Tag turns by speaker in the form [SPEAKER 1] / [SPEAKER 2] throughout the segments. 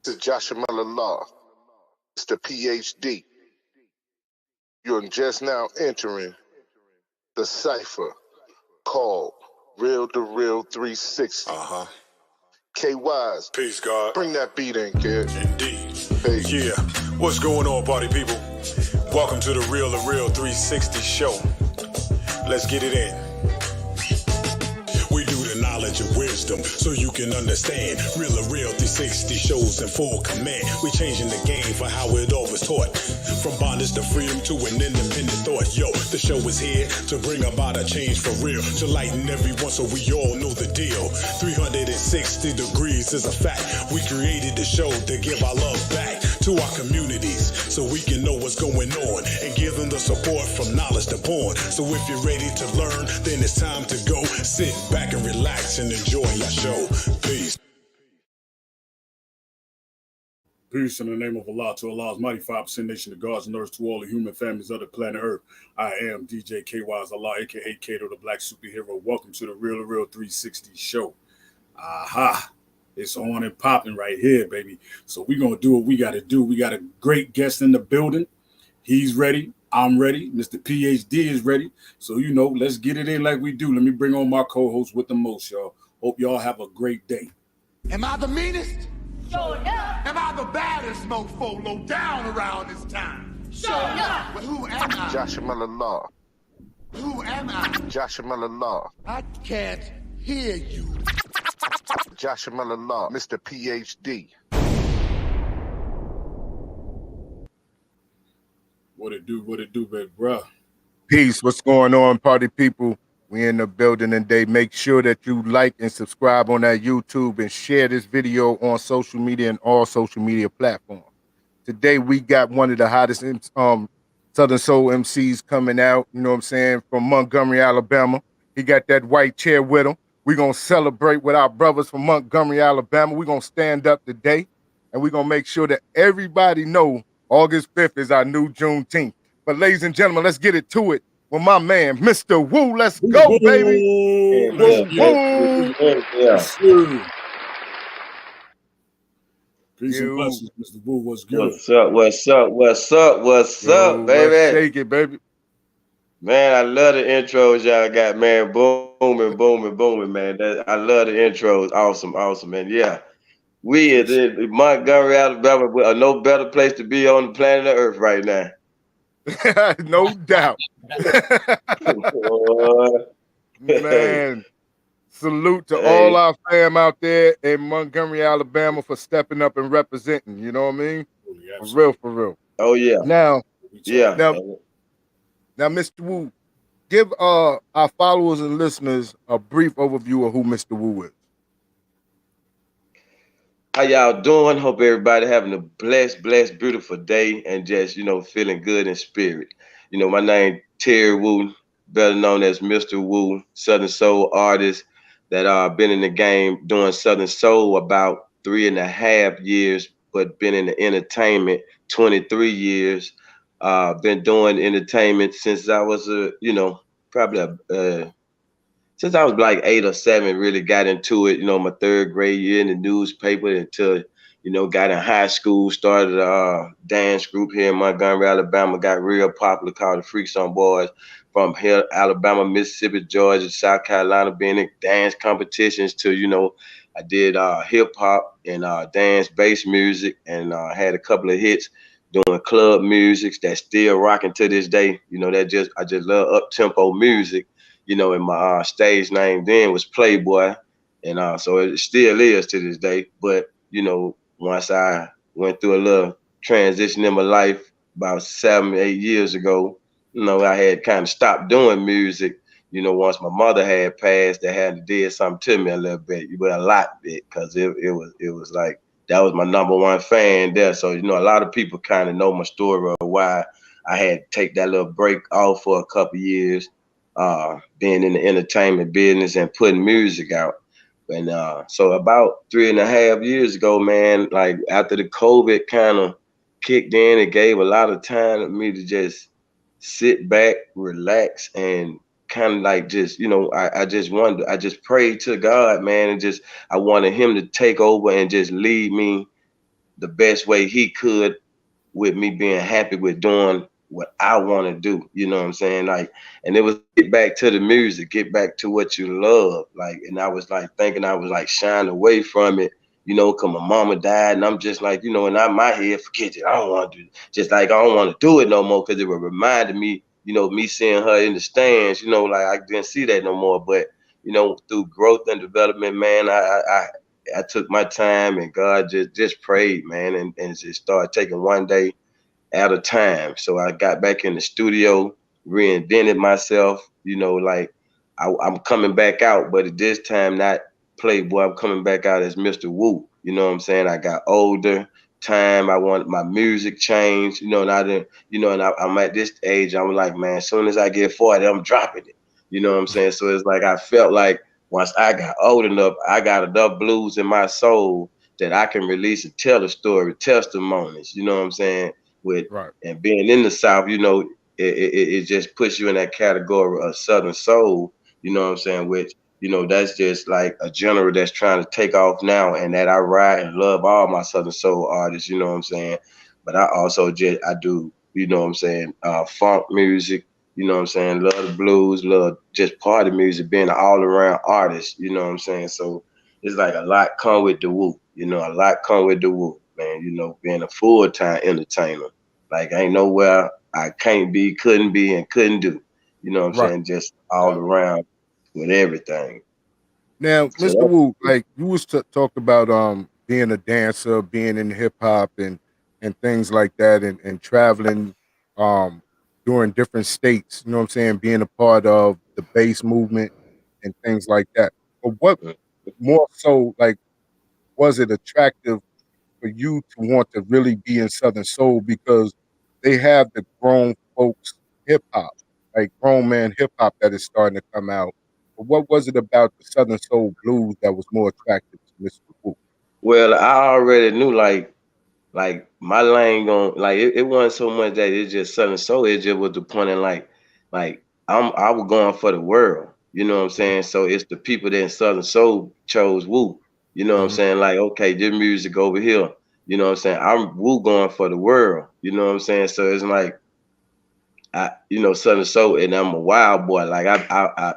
[SPEAKER 1] This is Joshua Law. It's the PhD. You're just now entering the cipher called Real2reel360. K-Wise.
[SPEAKER 2] Peace, God.
[SPEAKER 1] Bring that beat in, kid.
[SPEAKER 2] Indeed.
[SPEAKER 1] Peace.
[SPEAKER 2] Yeah. What's going on, party people? Welcome to the Real2reel360 show. Let's get it in. We do the knowledge of wisdom so you can understand. Real2reel360 shows in full command. We changing the game for how it all was taught. From bondage to freedom to an independent thought. Yo, the show is here to bring about a change for real. To lighten everyone so we all know the deal. 360 degrees is a fact. We created the show to give our love back to our communities so we can know what's going on and give them the support from knowledge to porn. So if you're ready to learn, then it's time to go. Sit back and relax and enjoy your show. Peace. Peace in the name of Allah, to Allah's mighty 5% nation, the gods and earth, to all the human families of the planet Earth. I am DJ KY's Allah, aka Kato, the black superhero. Welcome to the Real2reel360 show. Aha. It's on and popping right here, baby. So we're going to do what we got to do. We got a great guest in the building. He's ready. I'm ready. Mr. PhD is ready. So, let's get it in like we do. Let me bring on my co-host with the most, y'all. Hope y'all have a great day.
[SPEAKER 3] Am I the meanest?
[SPEAKER 4] Sure enough.
[SPEAKER 3] Am I the baddest mofo low down around this time?
[SPEAKER 4] Sure enough.
[SPEAKER 3] But who am I?
[SPEAKER 1] Joshua Law.
[SPEAKER 3] Who am I?
[SPEAKER 1] Joshua Law.
[SPEAKER 3] I can't hear you.
[SPEAKER 1] Joshua Law. Mr. PhD.
[SPEAKER 2] What it do, baby, bruh?
[SPEAKER 5] Peace. What's going on, party people? We in the building today. Make sure that you like and subscribe on that YouTube and share this video on social media and all social media platforms. Today we got one of the hottest Southern Soul MCs coming out, you know what I'm saying, from Montgomery, Alabama. He got that white chair with him. We're going to celebrate with our brothers from Montgomery, Alabama. We're going to stand up today, and we're going to make sure that everybody know August 5th is our new Juneteenth. But ladies and gentlemen, let's get it to it with my man, Mr. Woo. Let's go, baby.
[SPEAKER 2] Yes, sir. Peace and blessings, Mr. Woo. What's good?
[SPEAKER 6] What's up, baby?
[SPEAKER 5] Let's shake it, baby.
[SPEAKER 6] Man, I love the intros y'all got, man. Booming, man. I love the intros. Awesome, man. Yeah. We is in Montgomery, Alabama, no better place to be on the planet Earth right now.
[SPEAKER 5] No doubt. Man, salute to all our fam out there in Montgomery, Alabama for stepping up and representing. You know what I mean? For real.
[SPEAKER 6] Oh yeah.
[SPEAKER 5] Now, Mr. Woo, give our followers and listeners a brief overview of who Mr. Woo is.
[SPEAKER 6] How y'all doing? Hope everybody having a blessed, beautiful day and just, feeling good in spirit. My name Terry Woo, better known as Mr. Woo, Southern Soul artist that been in the game doing Southern Soul about 3.5 years, but been in the entertainment 23 years. Been doing entertainment since I was since I was like 8 or 7, really got into it, my 3rd grade year in the newspaper until, got in high school, started a dance group here in Montgomery, Alabama, got real popular called the Freaks on Boys from here, Alabama, Mississippi, Georgia, South Carolina, being in dance competitions to, I did hip hop and dance bass music and had a couple of hits doing club music that's still rocking to this day. I just love up-tempo music. And my stage name then was Playboy. And so it still is to this day. But, once I went through a little transition in my life about 7, 8 years ago, I had kind of stopped doing music. Once my mother had passed, they had to did something to me a little bit, but a lot bit, because it was like, that was my #1 fan there. So, a lot of people kind of know my story of why I had to take that little break off for a couple years. Being in the entertainment business and putting music out. And so about 3.5 years ago, man, like after the COVID kind of kicked in, it gave a lot of time for me to just sit back, relax, and kind of like just, I just prayed to God, man, and I wanted him to take over and just lead me the best way he could with me being happy with doing what I want to do. You know what I'm saying? Like, and it was get back to the music, get back to what you love. Like, and I was like thinking I was like shying away from it, you know, cause my mama died, and I'm just like, you know, and out my head, forget it. I don't want to do it. Just like I don't want to do it no more, cause it would remind me, you know, me seeing her in the stands. You know, like I didn't see that no more. But you know, through growth and development, man, I took my time and God just prayed, man, and just started taking one day at a time. So I got back in the studio, reinvented myself, you know, like I'm coming back out, but at this time not Playboy, I'm coming back out as Mr. Wu. You know what I'm saying? I got older, time, I want my music changed, you know, and I didn't, you know, and I'm at this age, I'm like, man, as soon as I get 40, I'm dropping it. You know what I'm saying? So it's like I felt like once I got old enough, I got enough blues in my soul that I can release and tell a story, testimonies, you know what I'm saying? With
[SPEAKER 5] Right.
[SPEAKER 6] and being in the South, you know, it just puts you in that category of Southern soul, you know what I'm saying? Which, you know, that's just like a genre that's trying to take off now, and that I ride and love all my Southern soul artists, you know what I'm saying? But I also just I do, you know what I'm saying, funk music, you know what I'm saying, love the blues, love just party music, being an all around artist, you know what I'm saying? So it's like a lot come with the woo, you know, a lot come with the woo, man, you know, being a full time entertainer. Like ain't nowhere I can't be, couldn't be, and couldn't do. You know what I'm
[SPEAKER 5] Right.
[SPEAKER 6] saying? Just all
[SPEAKER 5] Yeah.
[SPEAKER 6] around with everything.
[SPEAKER 5] Now,
[SPEAKER 6] So
[SPEAKER 5] Mr.
[SPEAKER 6] that's
[SPEAKER 5] Wu, like you was talk about being a dancer, being in hip hop and things like that, and traveling during different states. You know what I'm saying? Being a part of the bass movement and things like that. But what more so like was it attractive for you to want to really be in Southern Soul because they have the grown folks hip hop, like grown man hip hop that is starting to come out. But what was it about the Southern Soul blues that was more attractive to Mr. Wu?
[SPEAKER 6] well, I already knew like my lane going like it wasn't so much that it's just Southern Soul, it just was the point in like I was going for the world. You know what I'm saying? So it's the people that in Southern Soul chose Wu. You know what I'm
[SPEAKER 5] Mm-hmm.
[SPEAKER 6] saying? Like, okay, this music over here. You know what I'm saying? I'm Wu going for the world. You know what I'm saying? So it's like you know, Southern Soul, and I'm a wild boy. Like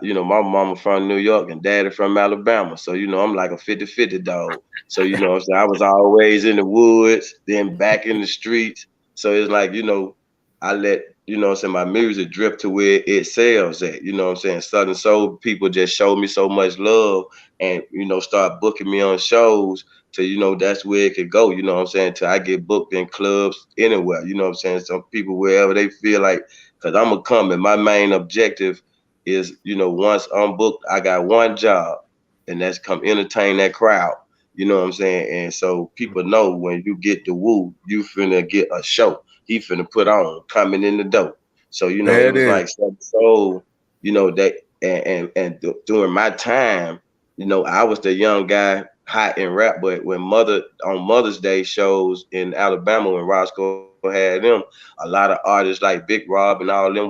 [SPEAKER 6] you know, my mama from New York and daddy from Alabama. So, you know, I'm like a 50-50 dog. So, you know what I'm saying? I was always in the woods, then back in the streets. So it's like, you know, I let, you know what I'm saying, my music drift to where it sells at. You know what I'm saying? Southern Soul people just showed me so much love and, you know, start booking me on shows to, you know, that's where it could go, you know what I'm saying? Till I get booked in clubs anywhere, you know what I'm saying? Some people wherever they feel like, because I'm gonna come and my main objective is, you know, once I'm booked, I got one job, and that's come entertain that crowd. You know what I'm saying? And so people know when you get the Woo, you finna get a show. He finna put on coming in the door. So, you know,
[SPEAKER 5] There
[SPEAKER 6] it
[SPEAKER 5] it
[SPEAKER 6] was
[SPEAKER 5] is.
[SPEAKER 6] like so, you know, that during my time, you know, I was the young guy hot in rap, but when Mother's Day shows in Alabama when Roscoe had them, a lot of artists like Big Rob and all them went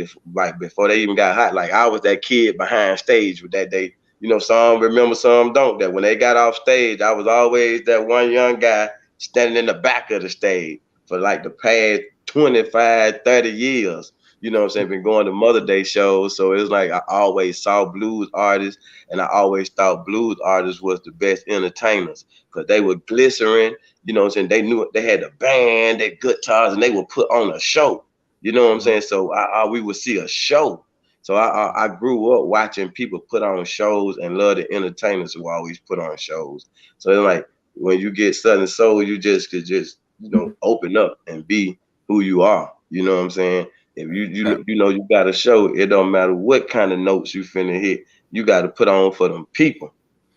[SPEAKER 6] like before they even got hot. Like I was that kid behind stage with that day. You know, some remember, some don't. That when they got off stage, I was always that one young guy standing in the back of the stage for like the past 25, 30 years. You know what I'm saying? Been going to Mother Day shows. So it's like I always saw blues artists and I always thought blues artists was the best entertainers because they were glycerin. You know what I'm saying? They knew they had a band, they guitars, and they would put on a show. You know what I'm
[SPEAKER 5] Mhm.
[SPEAKER 6] saying? So we would see a show. So I grew up watching people put on shows and love the entertainers who always put on shows. So it's like when you get Southern Soul, you just could just, you know, open up and be who you are. You know what I'm saying? If
[SPEAKER 5] Yeah.
[SPEAKER 6] you know you got a show, it don't matter what kind of notes you finna hit, you got to put on for them people.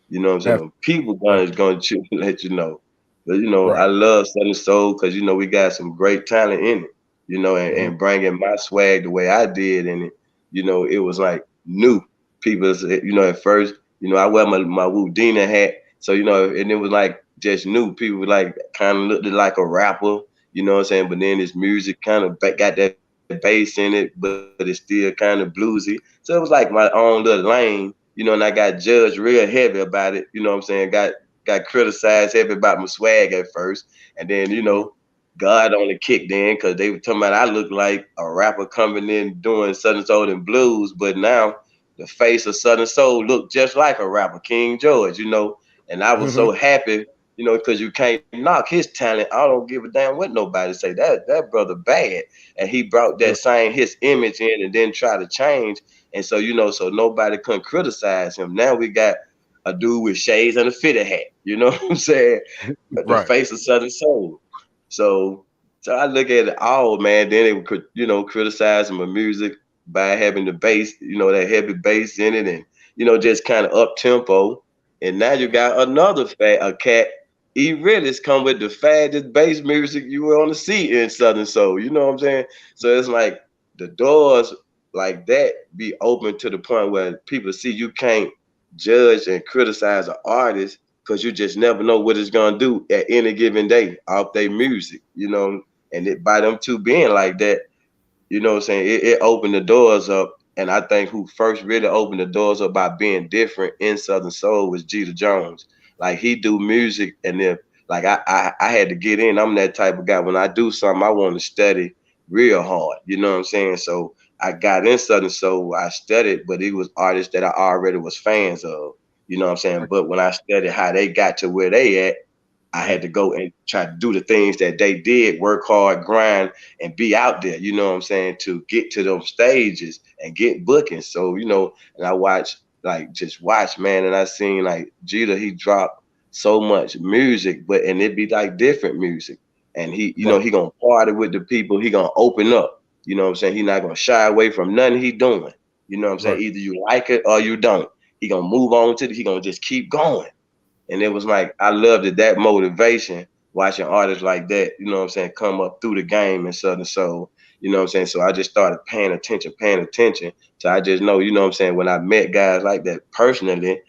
[SPEAKER 6] You know what I'm saying?
[SPEAKER 5] Def-
[SPEAKER 6] Them people
[SPEAKER 5] Definitely.
[SPEAKER 6] going to let you know. But you know,
[SPEAKER 5] Right.
[SPEAKER 6] I love Southern Soul because you know we got some great talent in it. You know,
[SPEAKER 5] Hmm.
[SPEAKER 6] and bringing my swag the way I did in it. You know, it was like new people. You know, at first, you know, I wear my Woodina hat, so you know, and it was like just new people like kind of looked like a rapper. You know what I'm saying? But then his music kind of got that bass in it, but it's still kind of bluesy. So it was like my own little lane, you know, and I got judged real heavy about it, you know what I'm saying? Got got criticized heavy about my swag at first, and then God only kicked in because they were talking about I look like a rapper coming in doing Southern Soul and blues, but now the face of Southern Soul looked just like a rapper, King George, and I was so happy, because you can't knock his talent. I don't give a damn what nobody say. That brother bad, and he brought that same his image in and then try to change, and so so nobody couldn't criticize him. Now we got a dude with shades and a fitted hat. You know what I'm saying? The
[SPEAKER 5] Right.
[SPEAKER 6] face of Southern Soul. So I look at it all, man. Then they would, criticize my music by having the bass, that heavy bass in it, and just kind of up tempo. And now you got another a cat. He really come with the fattest bass music you will want to see in Southern Soul. You know what I'm saying? So it's like the doors like that be open to the point where people see you can't judge and criticize an artist because you just never know what it's gonna do at any given day off their music, and by them two being like that, what I'm saying, it opened the doors up. And I think who first really opened the doors up by being different in Southern Soul was Jeter Jones. Like he do music, and then like I had to get in. I'm that type of guy. When I do something, I want to study real hard. You know what I'm saying? So I got in Southern Soul. I studied, but it was artists that I already was fans of. You know what I'm saying? But when I studied how they got to where they at, I had to go and try to do the things that they did, work hard, grind, and be out there, you know what I'm saying, to get to those stages and get bookings. So, and I just watch, man, and I seen like Jeter, he dropped so much music, and it be like different music. And he, he gonna party with the people, he gonna open up, you know what I'm saying? He not gonna shy away from nothing he doing. You know what I'm saying? Either you like it or you don't. He gonna move on he gonna just keep going. And it was like, I loved it, that motivation, watching artists like that, you know what I'm saying, come up through the game in Southern Soul, you know what I'm saying? So I just started paying attention. So I just know, you know what I'm saying, when I met guys like that personally,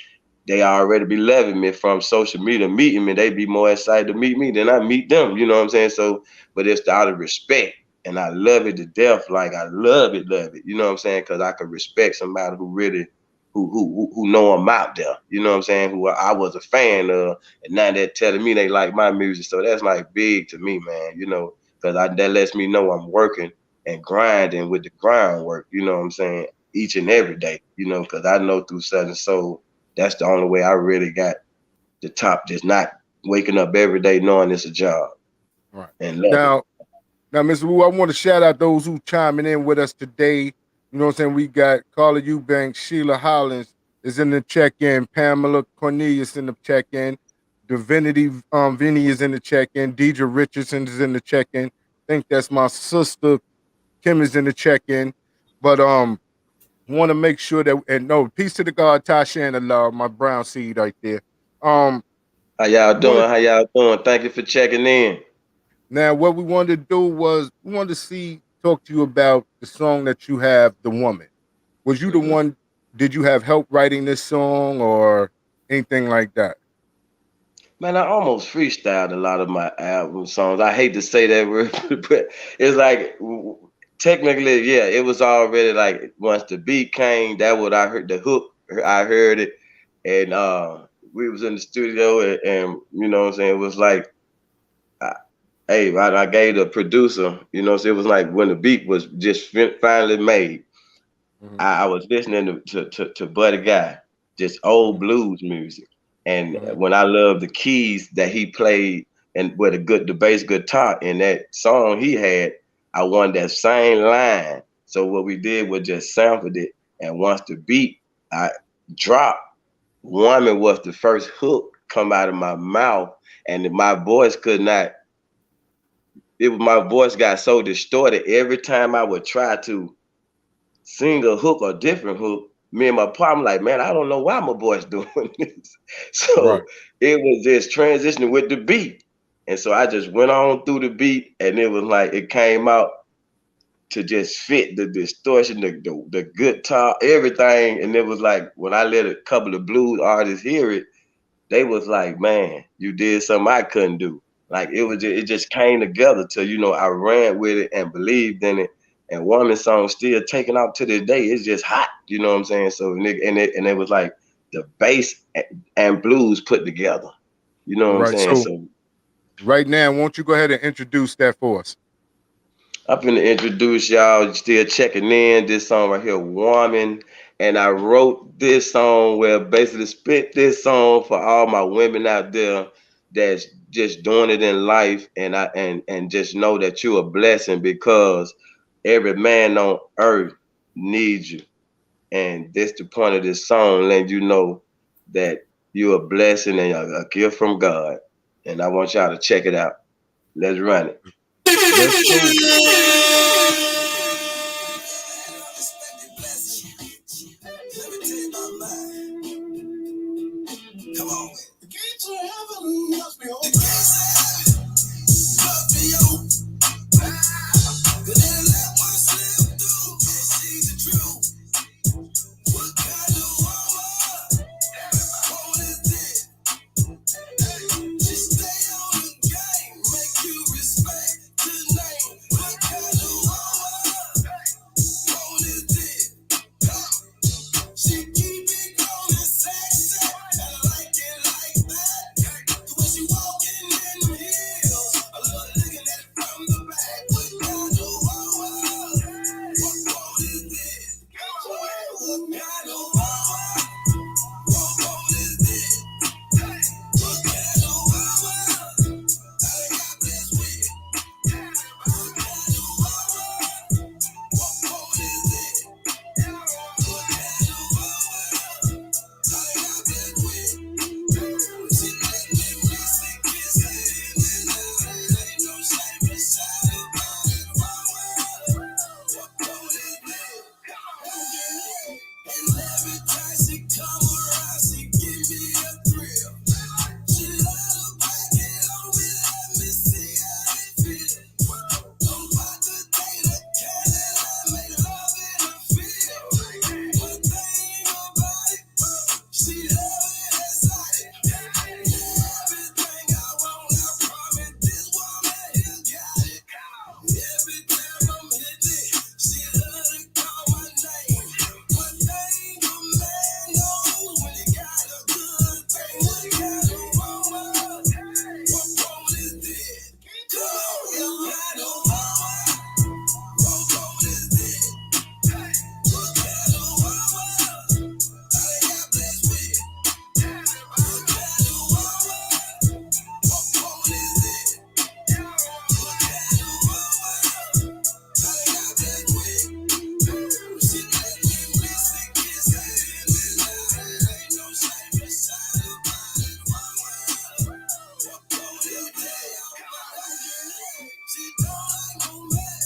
[SPEAKER 6] they already be loving me from social media, meeting me. They be more excited to meet me than I meet them, you know what I'm saying? So, but it's out of respect. And I love it to death. Like I love it, you know what I'm saying? Because I could respect somebody who really who know I'm out there, you know what I'm saying, who I was a fan of, and now they're telling me they like my music. So that's like big to me, man, because that lets me know I'm working and grinding with the groundwork, you know what I'm saying, each and every day, because I know through Southern Soul, that's the only way I really got the top, just not waking up every day knowing it's a job.
[SPEAKER 5] Right.
[SPEAKER 6] And love it.
[SPEAKER 5] Now, Mr. Wu, I want to shout out those who chiming in with us today. You know what I'm saying? We got Carla Eubanks, Sheila Hollins is in the check-in, Pamela Cornelius in the check-in, Divinity Vinny is in the check-in, Deidre Richardson is in the check-in. I think that's my sister Kim is in the check-in. But want to make sure that, and no, peace to the God, Tasha and Allah, my brown seed right there.
[SPEAKER 6] How y'all doing? Thank you for checking in.
[SPEAKER 5] Now, what we wanted to do was we wanted to talk to you about the song that you have, The Woman. Was you the one, did you have help writing this song or anything like that?
[SPEAKER 6] Man, I almost freestyled a lot of my album songs. I hate to say that word, but it's like technically, yeah, it was already like once the beat came, that what I heard, the hook, I heard it, and we was in the studio, and you know what I'm saying, it was like, hey, I gave the producer, so it was like when the beat was just finally made, I was listening to Buddy Guy, just old blues music. And when I love the keys that he played and with the bass guitar in that song he had, I wanted that same line. So what we did was just sampled it. And once the beat I dropped, Woman was the first hook come out of my mouth, and my voice could not. My voice got so distorted every time I would try to sing a hook or different hook. Me and my partner, like, man, I don't know why my voice doing this. So it was just transitioning with the beat. And so I just went on through the beat, and it was like it came out to just fit the distortion, the guitar, everything. And it was like when I let a couple of blues artists hear it, they was like, man, you did something I couldn't do. Like it just came together to, I ran with it and believed in it. And Woman song still taking off to this day. It's just hot, you know what I'm saying? So and it was like the bass and blues put together. You know
[SPEAKER 5] All
[SPEAKER 6] what I'm
[SPEAKER 5] right.
[SPEAKER 6] saying?
[SPEAKER 5] So
[SPEAKER 6] So
[SPEAKER 5] right now, won't you go ahead and introduce that for us?
[SPEAKER 6] I'm finna introduce y'all, still checking in, this song right here, Woman. And I wrote this song where basically spit this song for all my women out there that's just doing it in life, and just know that you're a blessing, because every man on earth needs you. And that's the point of this song, letting you know that you're a blessing and a gift from God. And I want y'all to check it out. Let's run it.
[SPEAKER 5] Let's go.
[SPEAKER 7] Come on. The gates of heaven must be open. The gates of heaven must be open. Cause they let one slip through. And she's the truth. What kind of woman? What is this? She stay on the game. Make you respect the name. What kind of woman? What is this? She keep it going and sexy. And I like it like that. The way she walking in the hills. I love looking at it from the back. What kind of woman? What is this? What kind of woman? What is this? What kind of woman? I got blessed with. What kind of woman? What is this? What kind of woman? I got blessed with. She let me listen, kiss it, and then ain't no shame inside about it. What is this? And every time she come around, she give me a thrill. She let her back it on me, let me see how it feel. I'm about to date a cat and I make love in the field. One thing about it, she love it excited. Everything I want, I promise this woman has got it. Every time I'm hitting, she love to call my name. One thing a man knows when he got a good thing. What kind of woman? What is this? Come on, what kind of woman? What is this? What kind of woman? I got blessed with. What kind of woman? What is this? What kind of woman? I got blessed with. She let me listen, kiss it, and then ain't no shame inside about it. What is this? She don't like no mess.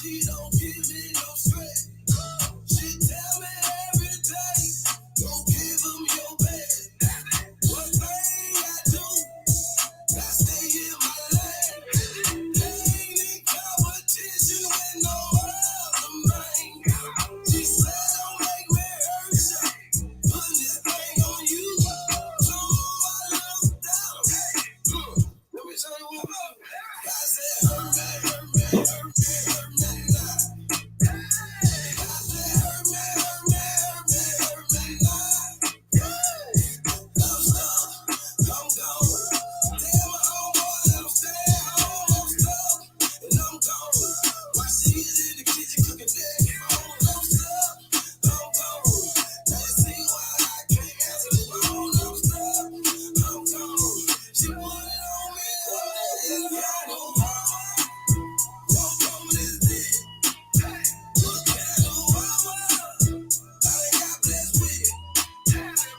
[SPEAKER 7] She don't give me no stress. She tell me every day, go give him your best. One thing I do, I stay in my lane. Ain't in competition with no other man. She said, don't make me hurt you. Put this thing on you. So I love down. Let me tell you what about. I said, hurt me, hurt me, hurt me, hurt me now. I said, hurt me, hurt me, hurt me, hurt me now. I'm stuck, I'm gone. Tell my homeboy that I'm staying home. I'm stuck and I'm gone. While she's in the kitchen cooking that phone. I'm stuck, I'm gone. Now you see why I can't answer the phone. I'm stuck, I'm gone. She put it on me. I know what woman is this? What kind of woman? I got blessed with.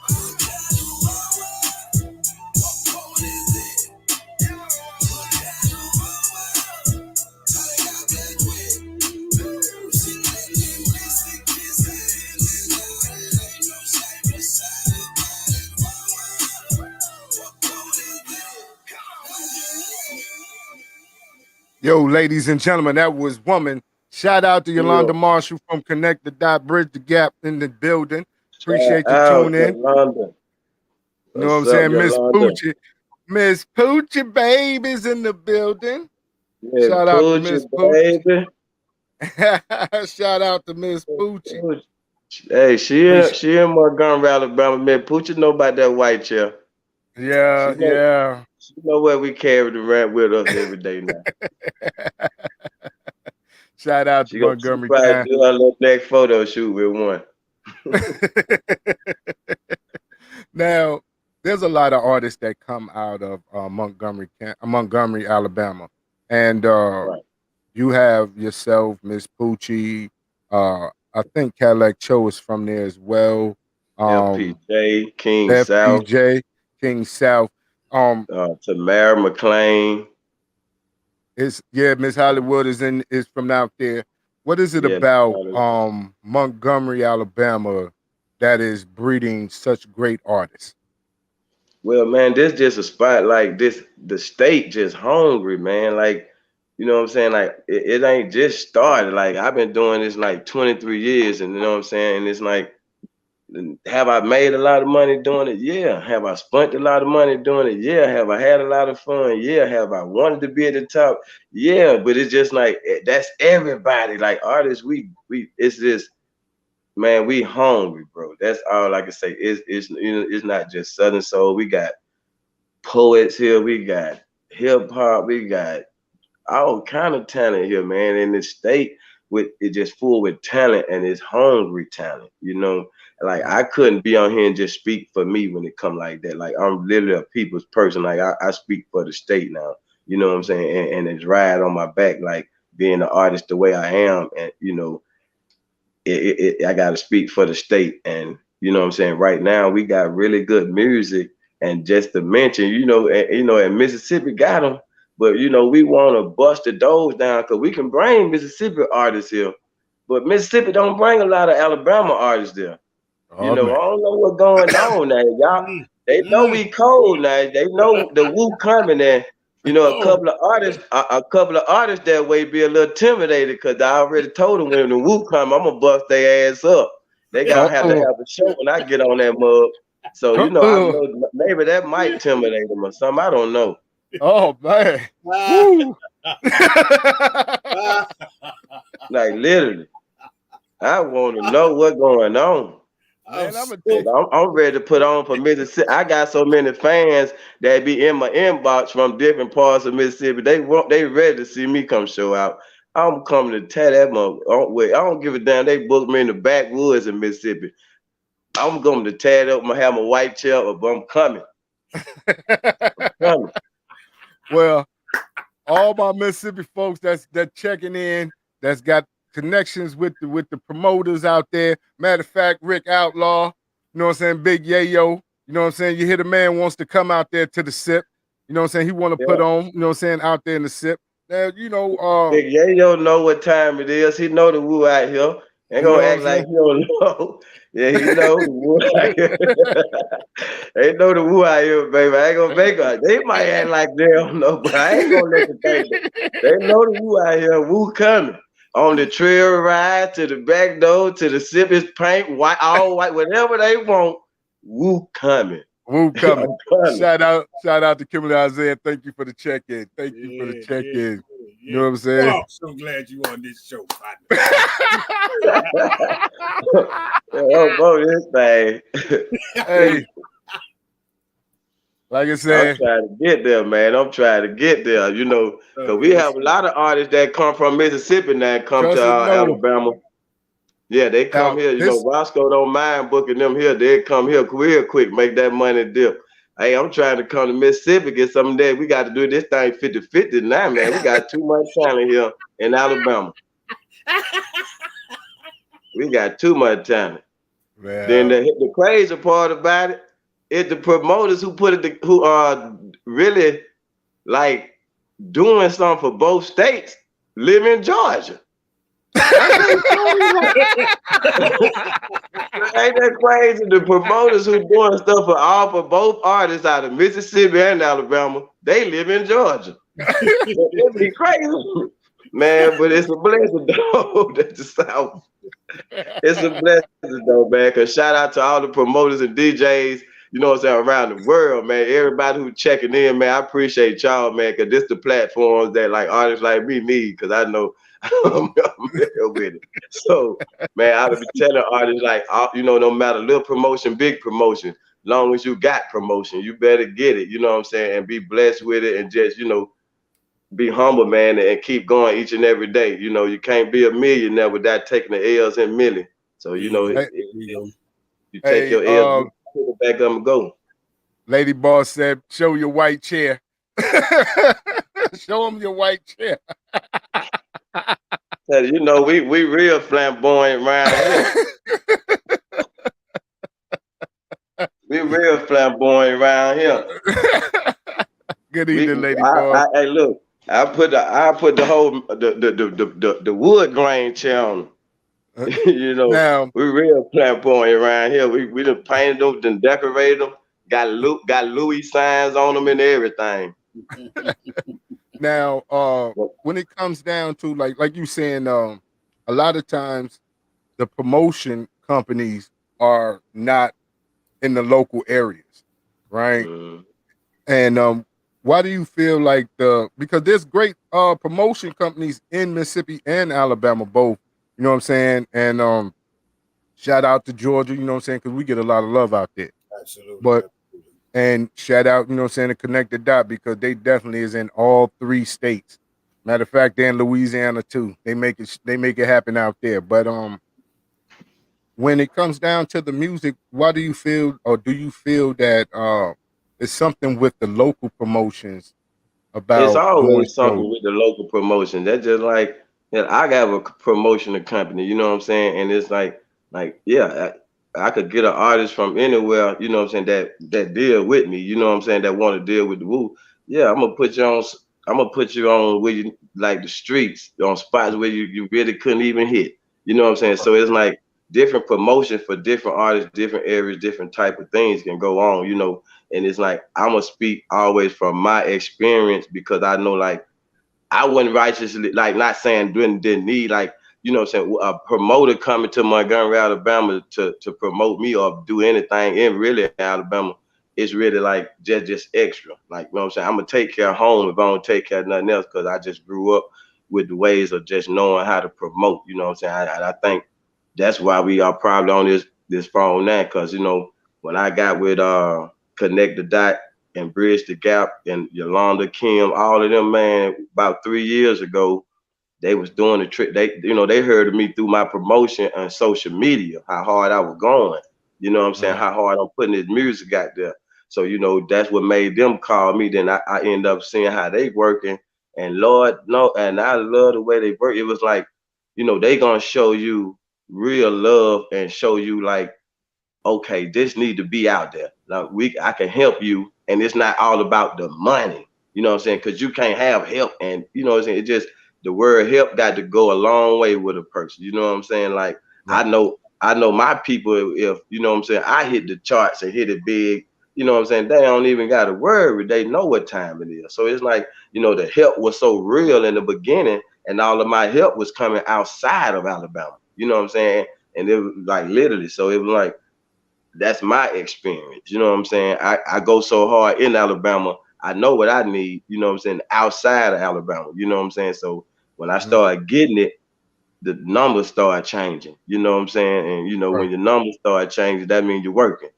[SPEAKER 7] What kind of woman? What is this? What kind of woman? I got blessed with. She let me listen, kiss it, and then ain't no shame inside about it. What is this?
[SPEAKER 5] Yo, ladies and gentlemen, that was Woman. Shout out to Yolanda Marshall from Connect the Dot, Bridge the Gap in the building. Appreciate you
[SPEAKER 6] Out,
[SPEAKER 5] tuning in.
[SPEAKER 6] Yolanda.
[SPEAKER 5] You know what I'm
[SPEAKER 6] What's up,
[SPEAKER 5] saying? Miss
[SPEAKER 6] Yolanda?
[SPEAKER 5] Poochie. Miss Poochie baby's in the building.
[SPEAKER 6] Yeah,
[SPEAKER 5] Shout out to
[SPEAKER 6] Poochie,
[SPEAKER 5] Miss Poochie.
[SPEAKER 6] baby.
[SPEAKER 5] Shout out to Miss Poochie.
[SPEAKER 6] Hey, she in Montgomery, Alabama. Man, Poochie know about that white chair.
[SPEAKER 5] Yeah,
[SPEAKER 6] She know,
[SPEAKER 5] yeah.
[SPEAKER 6] she know what we carry around with us every day now.
[SPEAKER 5] Shout out to
[SPEAKER 6] She
[SPEAKER 5] Montgomery
[SPEAKER 6] probably
[SPEAKER 5] County.
[SPEAKER 6] do her little next photo shoot with one.
[SPEAKER 5] Now, there's a lot of artists that come out of Montgomery, Alabama, and
[SPEAKER 6] Right.
[SPEAKER 5] you have yourself, Miss Poochie. I think Cadillac Cho is from there as well. Um,
[SPEAKER 6] FPJ, King South,
[SPEAKER 5] FPJ, King South.
[SPEAKER 6] Tamara McLean.
[SPEAKER 5] It's yeah, Miss Hollywood is from out there. What is it
[SPEAKER 6] Yeah.
[SPEAKER 5] about Montgomery, Alabama, that is breeding such great artists?
[SPEAKER 6] Well, man, this just a spot like this. The state just hungry, man. Like, you know what I'm saying? Like, it ain't just started. Like, I've been doing this like 23 years, and you know what I'm saying? And it's like, have I made a lot of money doing it? Yeah. Have I spent a lot of money doing it? Yeah. Have I had a lot of fun? Yeah. Have I wanted to be at the top? Yeah. But it's just like that's everybody. Like artists, we it's just man, we hungry, bro. That's all I can say. It's you know, it's not just Southern Soul. We got poets here, we got hip hop, we got all kind of talent here, man. In this state, with it just full with talent and it's hungry talent. You know, like I couldn't be on here and just speak for me when it come like that. Like I'm literally a people's person. Like I speak for the state now. You know what I'm saying? And it's ride on my back, like being an artist the way I am, and you know I got to speak for the state. And you know what I'm saying, right now we got really good music. And just to mention, and Mississippi got them, but you know we want to bust the doors down because we can bring Mississippi artists here, but Mississippi don't bring a lot of Alabama artists there. You
[SPEAKER 5] Oh
[SPEAKER 6] know,
[SPEAKER 5] man.
[SPEAKER 6] I don't know what's going on now. Y'all, they know we cold now. They know the woo coming in. You know, a couple of artists that way be a little intimidated because I already told them when the woo come, I'm gonna bust their ass up. They gotta have to
[SPEAKER 5] Uh-oh.
[SPEAKER 6] have a show when I get on that mug. So you know, I
[SPEAKER 5] Uh-oh.
[SPEAKER 6] know maybe that might intimidate them or something. I don't know.
[SPEAKER 5] Oh man. Woo.
[SPEAKER 6] Like literally, I want to know what's going on.
[SPEAKER 5] Man, I'm gonna tell
[SPEAKER 6] I'm ready to put on for Mississippi. I got so many fans that be in my inbox from different parts of Mississippi. They ready to see me come show out. I'm coming to tell that mother. Wait, I don't give a damn. They booked me in the backwoods in Mississippi. I'm going to tear it up. I'm gonna have my white chair, but I'm coming. Coming.
[SPEAKER 5] well, all my Mississippi folks that checking in, that's got connections with the promoters out there. Matter of fact, Rick Outlaw, you know what I'm saying, Big Yayo, you know what I'm saying. You hear the man wants to come out there to the SIP, you know what I'm saying. He want to put on, you know what I'm saying, out there in the SIP. Now, you know,
[SPEAKER 6] Big Yayo know what time it is. He know the woo out here. Ain't
[SPEAKER 5] you know
[SPEAKER 6] gonna
[SPEAKER 5] what I'm
[SPEAKER 6] act like
[SPEAKER 5] saying.
[SPEAKER 6] he don't know. Yeah, he know the woo out here. They know the woo out here, baby. I ain't gonna make it. They might act like they don't know, but I ain't gonna let them think that. They know the woo out here. Woo coming. On the trail ride to the back door to the sippers paint, white, all white, whatever they want. Woo coming.
[SPEAKER 5] Woo coming.
[SPEAKER 6] I'm coming.
[SPEAKER 5] Shout out to Kimberly Isaiah. Thank you for the check-in. Thank you for the check-in. You know what I'm saying?
[SPEAKER 2] Oh, so glad you on this show, partner.
[SPEAKER 6] Oh, boy, this thing.
[SPEAKER 5] Hey, like I
[SPEAKER 6] I'm
[SPEAKER 5] said,
[SPEAKER 6] trying to get there, man. I'm trying to get there, you know, because we have a lot of artists that come from Mississippi now and come to
[SPEAKER 5] trust and know.
[SPEAKER 6] Alabama. Yeah, they come
[SPEAKER 5] Now
[SPEAKER 6] here. You know, Roscoe don't mind booking them here. They come here real quick, make that money dip. Hey, I'm trying to come to Mississippi, get some of that. We got to do this thing 50-50 now, man. We got too much talent here in Alabama. We got too much talent.
[SPEAKER 5] Well,
[SPEAKER 6] Then the crazy part about it is the promoters who are really like doing something for both states live in Georgia. Ain't that crazy? The promoters who doing stuff for both artists out of Mississippi and Alabama, they live in Georgia. It'd be crazy, man. But it's a blessing though. That's the South. It's a blessing though, man. Cause shout out to all the promoters and DJs, you know what I'm saying, around the world, man. Everybody who checking in, man. I appreciate y'all, man. Cause this the platforms that like artists like me need. Cause I know I'm there with it. So, man, I would be telling artists like, you know, no matter little promotion, big promotion, long as you got promotion, you better get it. You know what I'm saying, and be blessed with it, and just be humble, man, and keep going each and every day. You can't be a millionaire without taking the L's in milli. So
[SPEAKER 5] Hey,
[SPEAKER 6] you take
[SPEAKER 5] hey,
[SPEAKER 6] your L's, pick it back up and go.
[SPEAKER 5] Lady Boss said, "Show your white chair." Show them your white chair.
[SPEAKER 6] We real flamboyant around here. We real flamboyant around here.
[SPEAKER 5] Good evening, Lady Boss.
[SPEAKER 6] Hey, look, I put the whole the wood grain chair on.
[SPEAKER 5] Now,
[SPEAKER 6] We real flamboyant around here. We done painted them, done decorated them, got Louis signs on them and everything.
[SPEAKER 5] now, when it comes down to like you saying, a lot of times the promotion companies are not in the local areas, right?
[SPEAKER 6] Mm.
[SPEAKER 5] And why do you feel like because there's great promotion companies in Mississippi and Alabama both, you know what I'm saying? And shout out to Georgia, you know what I'm saying, because we get a lot of love out there.
[SPEAKER 8] Absolutely.
[SPEAKER 5] But and shout out, you know what I'm saying, to Connect the Dot, because they definitely is in all 3 states. Matter of fact, they're in Louisiana too. They make it happen out there. But when it comes down to the music, why do you feel, or do you feel that it's something with the local promotions
[SPEAKER 6] It's
[SPEAKER 5] about doing
[SPEAKER 6] always
[SPEAKER 5] shows?
[SPEAKER 6] something with the local promotion. That's just like I got a promotion company, you know what I'm saying? And it's like yeah, I could get an artist from anywhere, you know what I'm saying, that deal with me, you know what I'm saying, that want to deal with the woo. Yeah, I'm gonna put you on where you like the streets, on spots where you really couldn't even hit. You know what I'm saying? So it's like different promotion for different artists, different areas, different type of things can go on. And it's like I'm gonna speak always from my experience, because I know, like, I wasn't righteously, like, not saying didn't need, like, you know what I'm saying, a promoter coming to Montgomery, Alabama to promote me or do anything in really Alabama. It's really like just extra. Like, you know what I'm saying? I'm gonna take care of home if I don't take care of nothing else, because I just grew up with the ways of just knowing how to promote. You know what I'm saying? I think that's why we are probably on this phone now, because when I got with Connect the Dot and Bridge the Gap and Yolanda Kim, all of them, man, about 3 years ago, they was doing the trick. They heard of me through my promotion on social media, how hard I was going. You know what I'm saying? How hard I'm putting this music out there. So, that's what made them call me. Then I end up seeing how they working. And Lord, no, and I love the way they work. It was like, they gonna show you real love and show you, like, okay, this need to be out there. Now I can help you, and it's not all about the money. You know what I'm saying? Because you can't have help, and you know what I'm saying. It just, the word help got to go a long way with a person. You know what I'm saying? Like,
[SPEAKER 5] Right.
[SPEAKER 6] I know my people. If you know what I'm saying, I hit the charts and hit it big. You know what I'm saying? They don't even got to worry. They know what time it is. So it's like, the help was so real in the beginning, and all of my help was coming outside of Alabama. You know what I'm saying? And it was like literally. So it was like, that's my experience. You know what I'm saying? I go so hard in Alabama. I know what I need, you know what I'm saying, outside of Alabama. You know what I'm saying? So when I started getting it, the numbers start changing. You know what I'm saying? And when
[SPEAKER 5] Right.
[SPEAKER 6] your numbers start changing, that means you're working.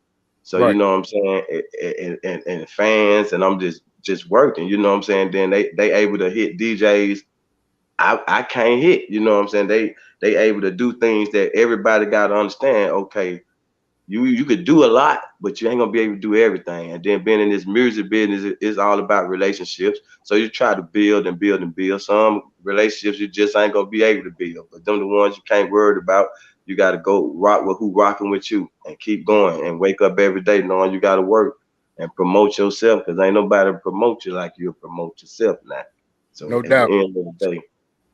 [SPEAKER 6] So you
[SPEAKER 5] Right.
[SPEAKER 6] know what I'm saying? And fans, and I'm just working, you know what I'm saying? Then they able to hit DJs. I can't hit, you know what I'm saying? They able to do things that everybody gotta understand. Okay, you could do a lot, but you ain't gonna be able to do everything. And then being in this music business is all about relationships. So you try to build and build and build. Some relationships you just ain't gonna be able to build, but them the ones you can't worry about. You gotta go rock with who rocking with you, and keep going, and wake up every day knowing you gotta work and promote yourself, because ain't nobody promote you like you promote yourself now. So
[SPEAKER 5] No
[SPEAKER 6] at the
[SPEAKER 5] doubt.
[SPEAKER 6] end of the day,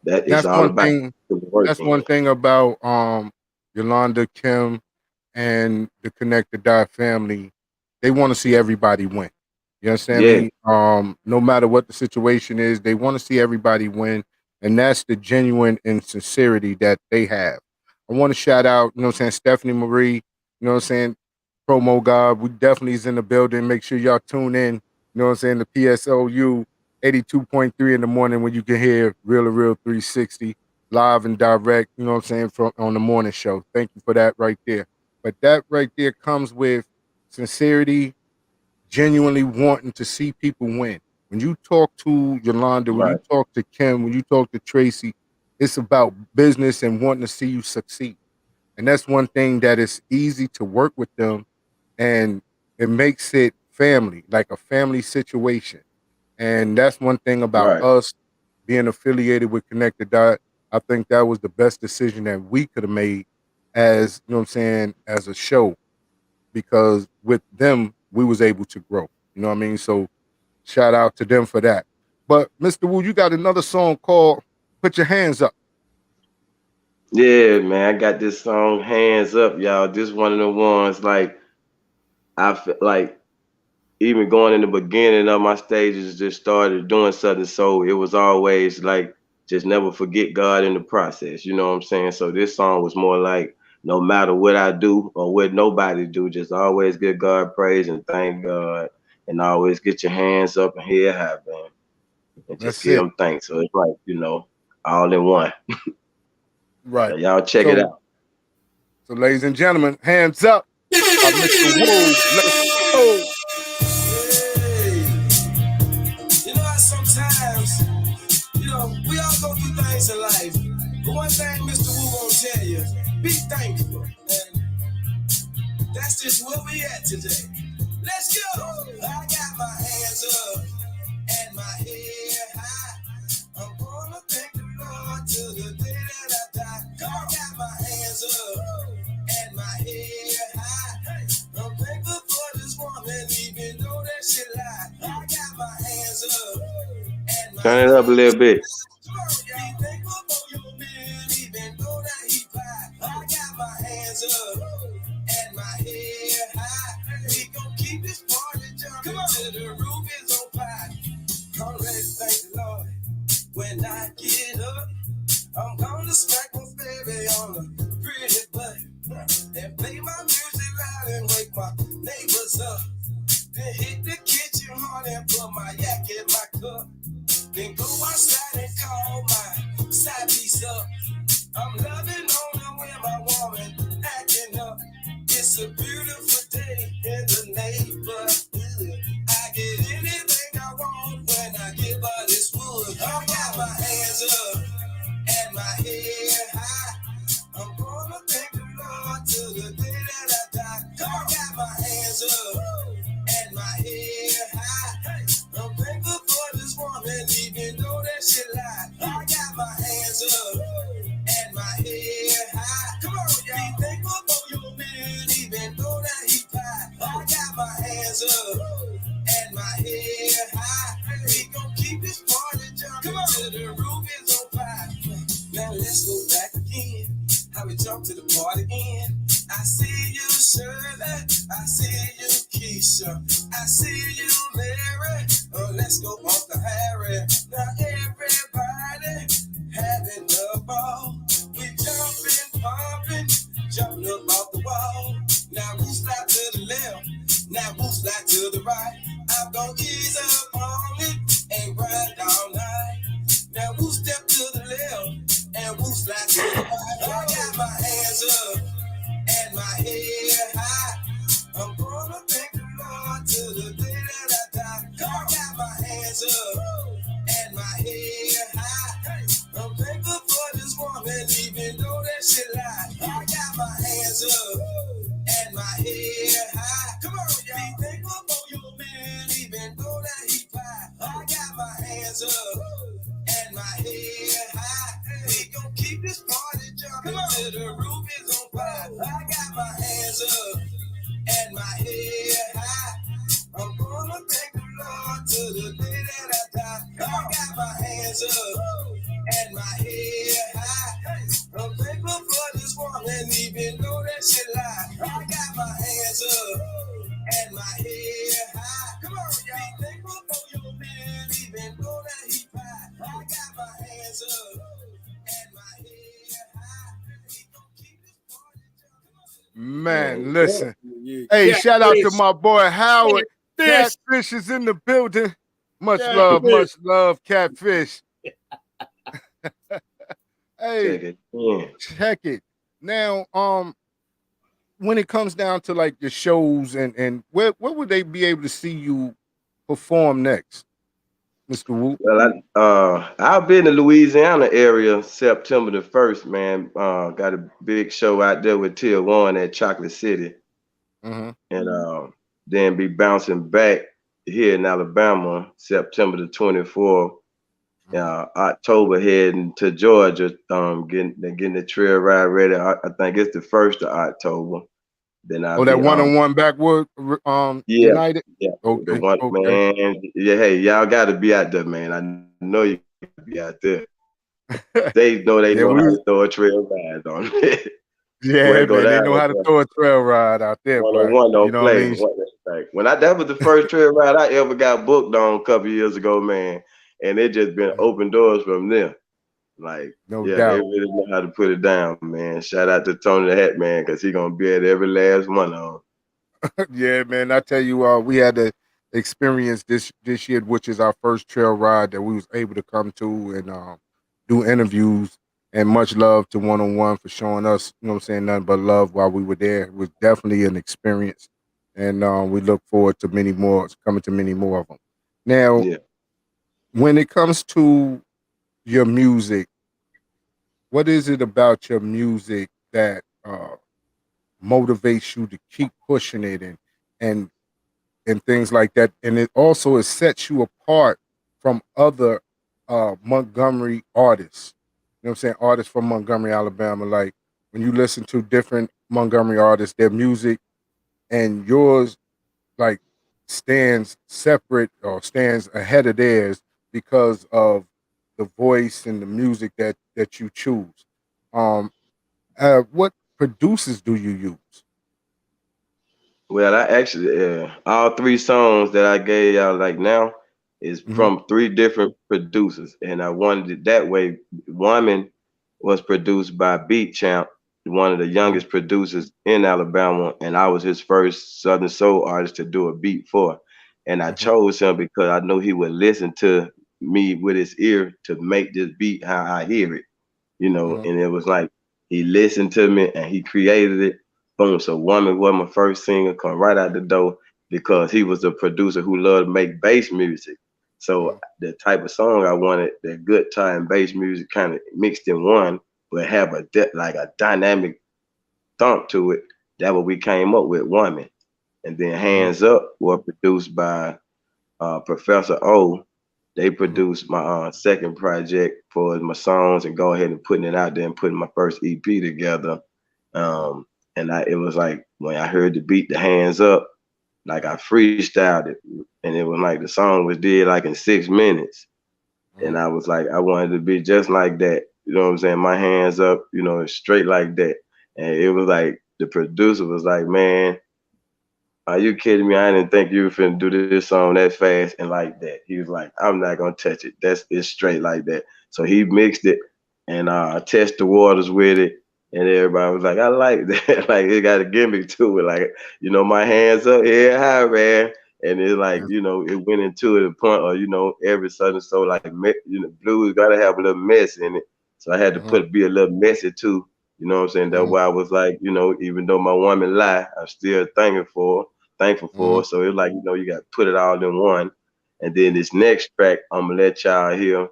[SPEAKER 6] that is
[SPEAKER 5] That's
[SPEAKER 6] all
[SPEAKER 5] one
[SPEAKER 6] about
[SPEAKER 5] thing.
[SPEAKER 6] the
[SPEAKER 5] That's
[SPEAKER 6] working.
[SPEAKER 5] one thing about Yolanda Kim and the Connect the Dot family. They want to see everybody win. You understand
[SPEAKER 6] Yeah,
[SPEAKER 5] me? No matter what the situation is, they want to see everybody win. And that's the genuine and sincerity that they have. I want to shout out, you know what I'm saying, Stephanie Marie, you know what I'm saying, Promo God. We definitely is in the building. Make sure y'all tune in, you know what I'm saying, the PSOU 82.3 in the morning, when you can hear Real 360 live and direct, you know what I'm saying, from on the morning show. Thank you for that right there. But that right there comes with sincerity, genuinely wanting to see people win. When you talk to Yolanda, when you
[SPEAKER 6] Right.
[SPEAKER 5] talk to Kim, when you talk to Tracy, it's about business and wanting to see you succeed. And that's one thing that is easy to work with them, and it makes it family, like a family situation. And that's one thing about
[SPEAKER 6] Right.
[SPEAKER 5] us being affiliated with Connected Dot. I think that was the best decision that we could have made as, you know what I'm saying, as a show, because with them we was able to grow. You know what I mean? So shout out to them for that. But Mr. Wu, you got another song called Put Your Hands Up.
[SPEAKER 6] Yeah, man. I got this song, Hands Up, y'all. This one of the ones like I feel like even going in the beginning of my stages, just started doing something. So it was always like, just never forget God in the process. You know what I'm saying? So this song was more like, no matter what I do or what nobody do, just always give God praise and thank God, and always get your hands up and head high, man, and just
[SPEAKER 5] That's
[SPEAKER 6] give
[SPEAKER 5] it.
[SPEAKER 6] them thanks. So it's like, all in one.
[SPEAKER 5] Right.
[SPEAKER 6] So y'all check it
[SPEAKER 5] So
[SPEAKER 6] out.
[SPEAKER 5] so ladies and gentlemen, Hands Up by Mr. Wu. Let's go.
[SPEAKER 7] Hey, you know how sometimes, we all go through things in life. But one thing Mr. Wu won't tell you, be thankful. And that's just where we at today. Let's go. I got my hands up and my head high. I'm gonna thank the Lord till the day that I die. I got my hands up and my head high. I'm thankful for this woman, even though that shit lie. I got my hands up and my
[SPEAKER 6] Turn it up a
[SPEAKER 7] head
[SPEAKER 6] little bit.
[SPEAKER 7] high. Be thankful for your man, even though that he pie. I got my hands up and my head high. We gon' keep this party jumping till the roof is on fire. I'm ready to thank the Lord. When I get up, I'm gonna smack my baby on a pretty butt and play my music loud and wake my neighbors up. Then hit the kitchen hard and put my yak in my cup. Then go outside and call my side piece up. I'm loving on the way my woman acting up. It's a beautiful day in the neighborhood. I get anything I want when I give her this wood. I got my hands up and my head high. I'm gonna thank the Lord till the day that I die. I got my hands up and my head high. I'm thankful for this woman, even though that shit lie. I got my hands up and my head high. Come on, y'all. Be thankful for your man, even though that he pie. I got my hands up and my head high. We gon' keep this party jumping till the roof is on fire. Now let's go back again. How we jump to the party end. I see you, Shirley. I see you, Keisha. I see you, Larry. Oh, let's go off the Harry. Now everybody having a ball. We jumping, pumping, jumping up off the wall. Now we slide to the left. Now we slide to the right. I'm gonna ease up on it and grind all night. Now we step to the left and we slide to the right. I got my hands up and my head high. I'm gonna thank the Lord till the day that I die. I got my hands up and my head high. I'm thankful for this woman, even though that shit lie. I got my hands up and my head high. Come on, y'all. Be thankful for your man, even though that he pie. I got my hands up and my head high. We gon' keep this party jumping till the roof is on fire. I got my hands up and my head high. I'm gonna thank the Lord till the day that I die. I got my hands up and my head high. I'm thankful for this woman, even though that shit lie. I got my hands up and my head high. Come on, y'all. Be thankful for your man, even though that he pie. I got my hands up and my head high. We gon' keep this party jumping.
[SPEAKER 5] Man, listen. Hey, shout out to my boy Howard. Catfish is in the building. Much love, Catfish. Hey,
[SPEAKER 6] Check it. Yeah.
[SPEAKER 5] check it. Now, when it comes down to like your shows and where would they be able to see you perform next, Mr. Wu?
[SPEAKER 6] Well, I'll be in the Louisiana area September the 1st, man. Got a big show out there with Tier One at Chocolate City,
[SPEAKER 5] Mm-hmm.
[SPEAKER 6] and then be bouncing back here in Alabama September the 24th.
[SPEAKER 5] Mm-hmm.
[SPEAKER 6] October heading to Georgia, getting the trail ride ready. I think it's the 1st of October. Then I'll
[SPEAKER 5] Oh, that
[SPEAKER 6] be
[SPEAKER 5] one-on-one backwood
[SPEAKER 6] yeah,
[SPEAKER 5] United.
[SPEAKER 6] yeah, the
[SPEAKER 5] Okay,
[SPEAKER 6] one
[SPEAKER 5] okay.
[SPEAKER 6] man. Yeah, hey, y'all got to be out there, man. I know you got to be out there. They
[SPEAKER 5] Yeah,
[SPEAKER 6] know
[SPEAKER 5] we
[SPEAKER 6] how
[SPEAKER 5] was,
[SPEAKER 6] to throw a trail ride on it. Boy,
[SPEAKER 5] yeah,
[SPEAKER 6] go
[SPEAKER 5] man. They
[SPEAKER 6] down
[SPEAKER 5] know how to
[SPEAKER 6] there.
[SPEAKER 5] throw a trail ride out there,
[SPEAKER 6] One on
[SPEAKER 5] but
[SPEAKER 6] one
[SPEAKER 5] you
[SPEAKER 6] don't
[SPEAKER 5] know what I
[SPEAKER 6] play.
[SPEAKER 5] mean?
[SPEAKER 6] Like, that was the first trail ride I ever got booked on a couple years ago, man. And it just been open doors from there. Like,
[SPEAKER 5] No
[SPEAKER 6] yeah, they
[SPEAKER 5] doubt.
[SPEAKER 6] really know how to put it down, man. Shout out to Tony the Hat Man, because he gonna be at every last one of them.
[SPEAKER 5] Yeah, man. I tell you, we had to experience this year, which is our first trail ride that we was able to come to and do interviews. And much love to One on One for showing us, you know what I'm saying, nothing but love while we were there. It was definitely an experience. And we look forward to many more, coming to many more of them. Now,
[SPEAKER 6] Yeah.
[SPEAKER 5] when it comes to your music, what is it about your music that motivates you to keep pushing it and and things like that. And it sets you apart from other Montgomery artists. You know what I'm saying? Artists from Montgomery, Alabama. Like when you listen to different Montgomery artists, their music and yours like stands separate or stands ahead of theirs because of the voice and the music that you choose. Um, what producers do you use?
[SPEAKER 6] Well, I actually, all three songs that I gave y'all like now is
[SPEAKER 5] Hmm.
[SPEAKER 6] from three different producers, and I wanted it that way. Woman was produced by Beat Champ, one of the
[SPEAKER 5] Hmm.
[SPEAKER 6] youngest producers in Alabama, and I was his first Southern Soul artist to do a beat for. And I
[SPEAKER 5] Hmm.
[SPEAKER 6] chose him because I know he would listen to me with his ear to make this beat how I hear it,
[SPEAKER 5] Hmm.
[SPEAKER 6] and it was like he listened to me and he created it. Boom. So Woman was my first singer, come right out the door because he was a producer who loved to make bass music. So
[SPEAKER 5] Hmm.
[SPEAKER 6] the type of song I wanted, that good time bass music kind of mixed in one, but have like a dynamic thump to it. That what we came up with, Woman. And then
[SPEAKER 5] Hmm.
[SPEAKER 6] Hands Up were produced by Professor O. They
[SPEAKER 5] Hmm.
[SPEAKER 6] produced my second project for my songs and go ahead and putting it out there and putting my first EP together.
[SPEAKER 5] Hmm.
[SPEAKER 6] Um, and it was like when I heard the beat, the Hands Up, like I freestyled it, and it was like the song was did like in 6 minutes, and
[SPEAKER 5] Hmm.
[SPEAKER 6] I was like I wanted to be just like that. You know what I'm saying? My hands up, straight like that. And it was like the producer was like, man, are you kidding me? I didn't think you were finna do this song that fast and like that. He was like, I'm not gonna touch it. It's straight like that. So he mixed it and test the waters with it. And everybody was like, I like that. Like it got a gimmick to it. Like, my hands up here high, man. And it's like,
[SPEAKER 5] Yes.
[SPEAKER 6] it went into the point of, every Southern soul, like, blues gotta have a little mess in it. So I had to
[SPEAKER 5] Hmm.
[SPEAKER 6] be a little messy too. You know what I'm saying? That's
[SPEAKER 5] Hmm.
[SPEAKER 6] why I was like, even though my woman lie, I'm still thankful
[SPEAKER 5] Hmm.
[SPEAKER 6] for. So it's like, you got to put it all in one. And then this next track, I'm gonna let y'all hear,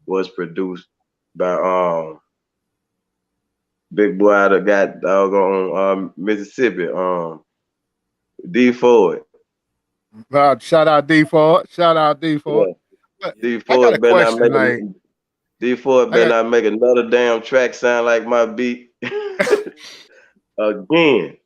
[SPEAKER 6] was produced by big boy out of got doggone Mississippi, D Ford.
[SPEAKER 5] Shout out D Ford. Shout out D Ford.
[SPEAKER 6] Yeah,
[SPEAKER 5] But
[SPEAKER 6] D
[SPEAKER 5] I got a
[SPEAKER 6] Ford better not
[SPEAKER 5] question.
[SPEAKER 6] make
[SPEAKER 5] Like
[SPEAKER 6] D Ford
[SPEAKER 5] I
[SPEAKER 6] better
[SPEAKER 5] got
[SPEAKER 6] not make another damn track sound like my beat again.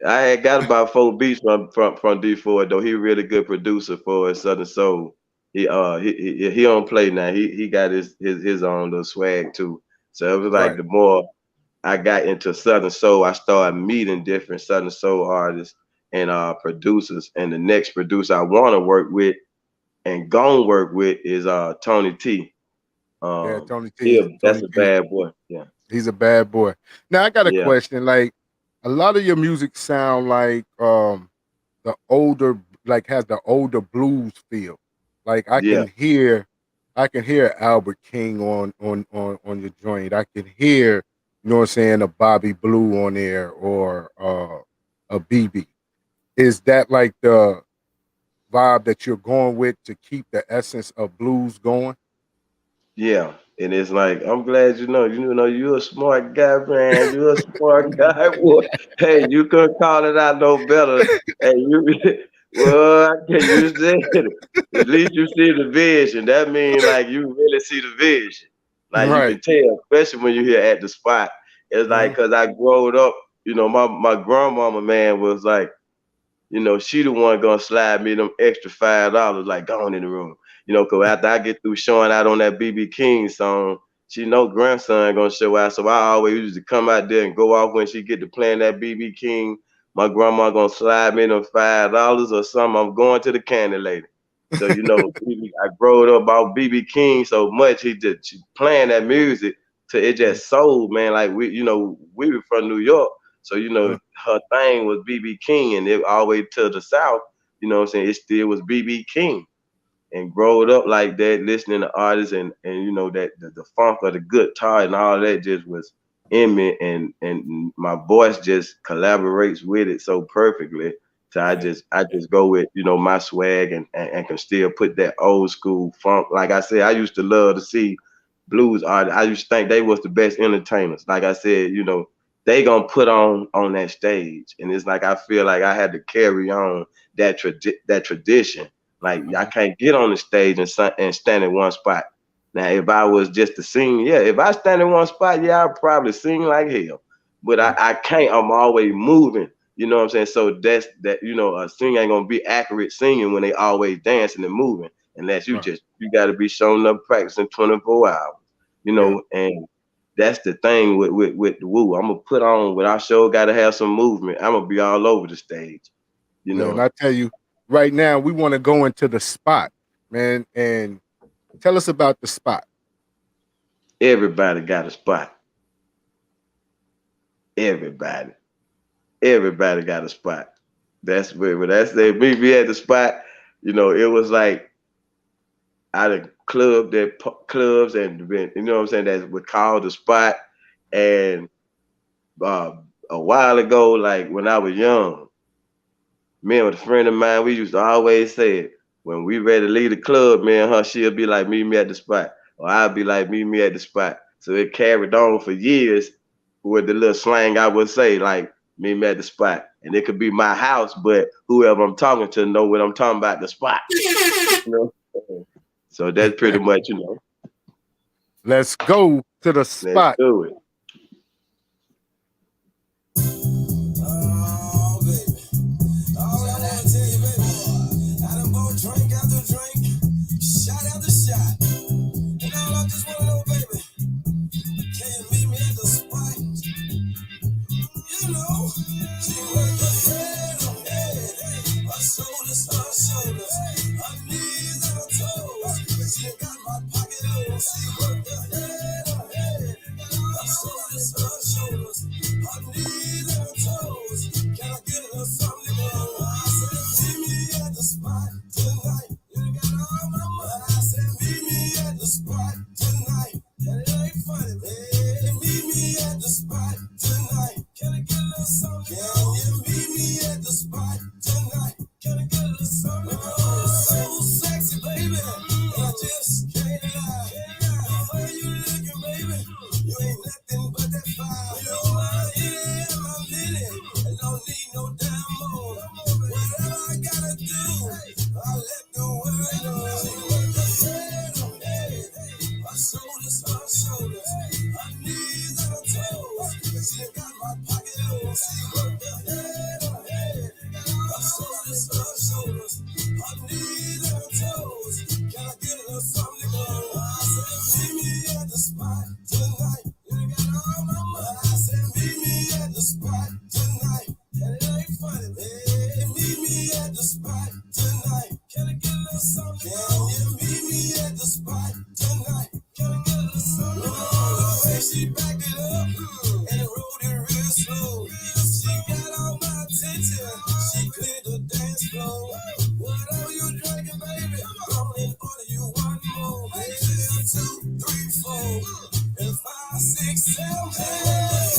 [SPEAKER 6] I had got about 4 beats from D Ford though. He really good producer for Southern Soul. He don't play now. He got his own little swag too. So it was like
[SPEAKER 5] right.
[SPEAKER 6] the more I got into Southern Soul, I started meeting different Southern Soul artists and producers. And the next producer I want to work with and gonna work with is Tony T.
[SPEAKER 5] Yeah, Tony T.
[SPEAKER 6] That's
[SPEAKER 5] Tony
[SPEAKER 6] a
[SPEAKER 5] T.
[SPEAKER 6] bad boy. Yeah,
[SPEAKER 5] He's a bad boy. Now I got a
[SPEAKER 6] yeah,
[SPEAKER 5] question. Like a lot of your music sound like the older, like has the older blues feel. Like
[SPEAKER 6] yeah.
[SPEAKER 5] I can hear Albert King on your joint. I can hear, you know what I'm saying, a Bobby Blue on there or a BB. Is that like the vibe that you're going with to keep the essence of blues going?
[SPEAKER 6] Yeah, and it's like I'm glad you're a smart guy, man. You're a smart guy, boy. Hey, you couldn't call it out no better. Hey, you well, I can you said it. At least you see the vision. That means like you really see the vision. Like you
[SPEAKER 5] Right.
[SPEAKER 6] can tell, especially when you're here at the spot. It's like
[SPEAKER 5] Mhm.
[SPEAKER 6] because I growed up, my grandmama man was like. She the one gonna slide me them extra $5, like going in the room. Cause after I get through showing out on that BB King song, she know grandson gonna show out. So I always used to come out there and go off when she get to playing that BB King. My grandma gonna slide me them $5 or something. I'm going to the candy lady. So I growed up about BB King so much. She playing that music till it just sold, man. Like we were from New York. So,
[SPEAKER 5] Uh,
[SPEAKER 6] her thing was BB King, and it all the way to the South, what I'm saying? It still was BB King. And growing up like that, listening to artists and that the funk of the guitar and all that just was in me, and my voice just collaborates with it so perfectly. So I just go with my swag and can still put that old school funk. Like I said, I used to love to see blues artists. I used to think they was the best entertainers. Like I said, they gonna put on that stage, and it's like I feel like I had to carry on that tradition. Like I can't get on the stage and stand in one spot. Now, if I was just to sing, yeah, if I stand in one spot, yeah, I'd probably sing like hell. But I can't. I'm always moving. You know what I'm saying? So that's that. A singer ain't gonna be accurate singing when they always dancing and moving, unless you
[SPEAKER 5] right.
[SPEAKER 6] just you got to be showing up practicing 24 hours.
[SPEAKER 5] Yeah.
[SPEAKER 6] And that's the thing with the woo. I'm gonna put on with our show. Got to have some movement. I'm gonna be all over the stage. You
[SPEAKER 5] Man,
[SPEAKER 6] know,
[SPEAKER 5] I tell you, right now we want to go into the spot, man, and tell us about the spot.
[SPEAKER 6] everybody got a spot. Everybody, everybody got a spot. That's where when that's they meet me at the spot. It was like out of clubs and been, what I'm saying, that would call the spot. And uh, a while ago, like when I was young, me and with a friend of mine, we used to always say it. When we ready to leave the club, me and her, she'll be like, meet me at the spot. Or I'll be like, meet me at the spot. So it carried on for years with the little slang I would say, like, meet me at the spot. And it could be my house, but whoever I'm talking to know what I'm talking about, the spot. You know? So that's pretty much,
[SPEAKER 5] Let's go to the
[SPEAKER 6] let's
[SPEAKER 5] spot.
[SPEAKER 6] do it.
[SPEAKER 7] Oh, baby. All I wanna tell you, baby, I done bought drink after drink, shot after shot. And all I just wanna know, baby, can you meet me at the spot? She worked her head on head, her shoulders, her knees and her toes. She got my pocket on. She worked her head on head, her shoulders, her knees and her toes. Can I get her something more? I said, meet me at the spot tonight. You got all my money. I said, meet me at the spot tonight. And it ain't funny, hey, meet me at the spot tonight. Can I get a little something? Can you meet me at the spot tonight? Can I get a little something? Oh, so sexy, baby. I just can't lie. The way you looking, baby, you ain't nothing but that fire. You're my ear, my minute, and don't need no damn more. Whatever I gotta do, I'll let the world know. She worked her head on head, her shoulders, her knees and her toes. She got my pocket on. She worked her head on head, her shoulders, her knees and her toes. Can I get a little something more? I said, meet me at the spot tonight. You got all my money. I said, meet me at the spot tonight. And it ain't funny, hey, meet me at the spot tonight. Can I get a little something? Can you meet me at the spot tonight? Can I get a little something? Oh, hey, she backed it up and rode it real slow. She got all my attention. She cleared the dance floor. Whatever you drinking, baby, come and order you one more. Baby, 2, 3, 4, and 5, 6, 7. Hey,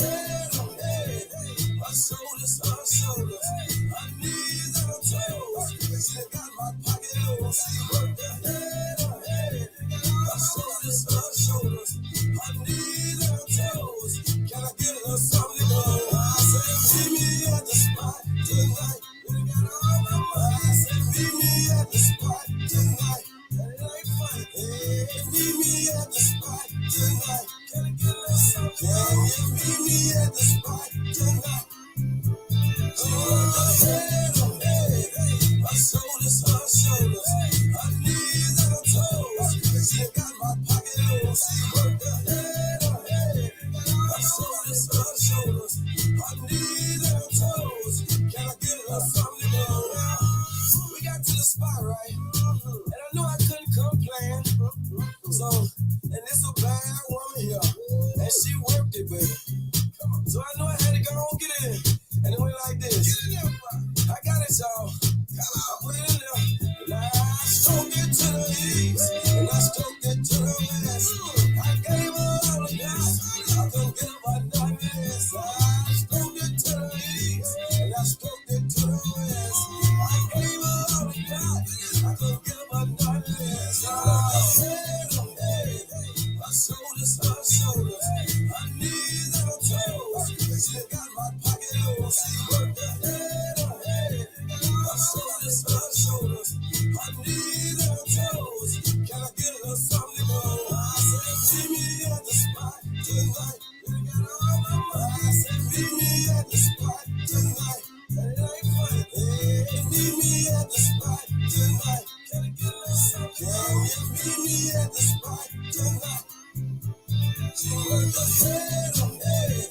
[SPEAKER 7] hey, hey. Her shoulders, She worked her head, her head. Her shoulders, her shoulders. Her knees and her toes. Can I get her something more? We got to the spot, right? And I knew I couldn't complain. So, and this a bad woman here. And she worked it, baby. So I knew I had to go and get it in. And it went like this. I got it, y'all. I put it in there. And I stroked it to the east. And I stroked it to the west. I gave her all of that. I couldn't give her nothing less. I stroked it to the east. And I stroked it to the west. I gave her all of that. I couldn't give her nothing less. Her shoulders, her shoulders. Her knees and her toes. She got my pocket on. She worked her head, her head. Her shoulders, her shoulders. Her knees and her toes. Can I get her something more? I said, meet me at the spot tonight. I said, meet me at the spot tonight. And it ain't funny. Hey, meet me at the spot tonight. Can I get her something? Can you meet me at the spot tonight? She worked her head, her head.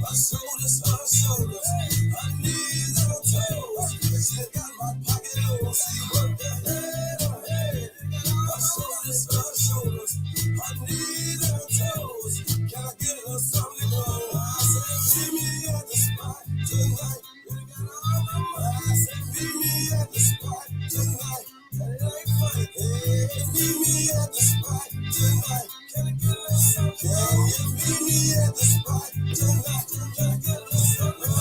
[SPEAKER 7] Her shoulders, her shoulders. Her knees and her toes. She got my pocket on. She worked her head, her head. Her shoulders, her shoulders. Her knees and her toes. Can I get her something more? I said, meet me at the spot tonight. I said, meet me at the spot tonight. And it ain't funny. Hey, meet me at the spot tonight. Can I get her something? Can you meet me at the spot tonight? Can I get her something?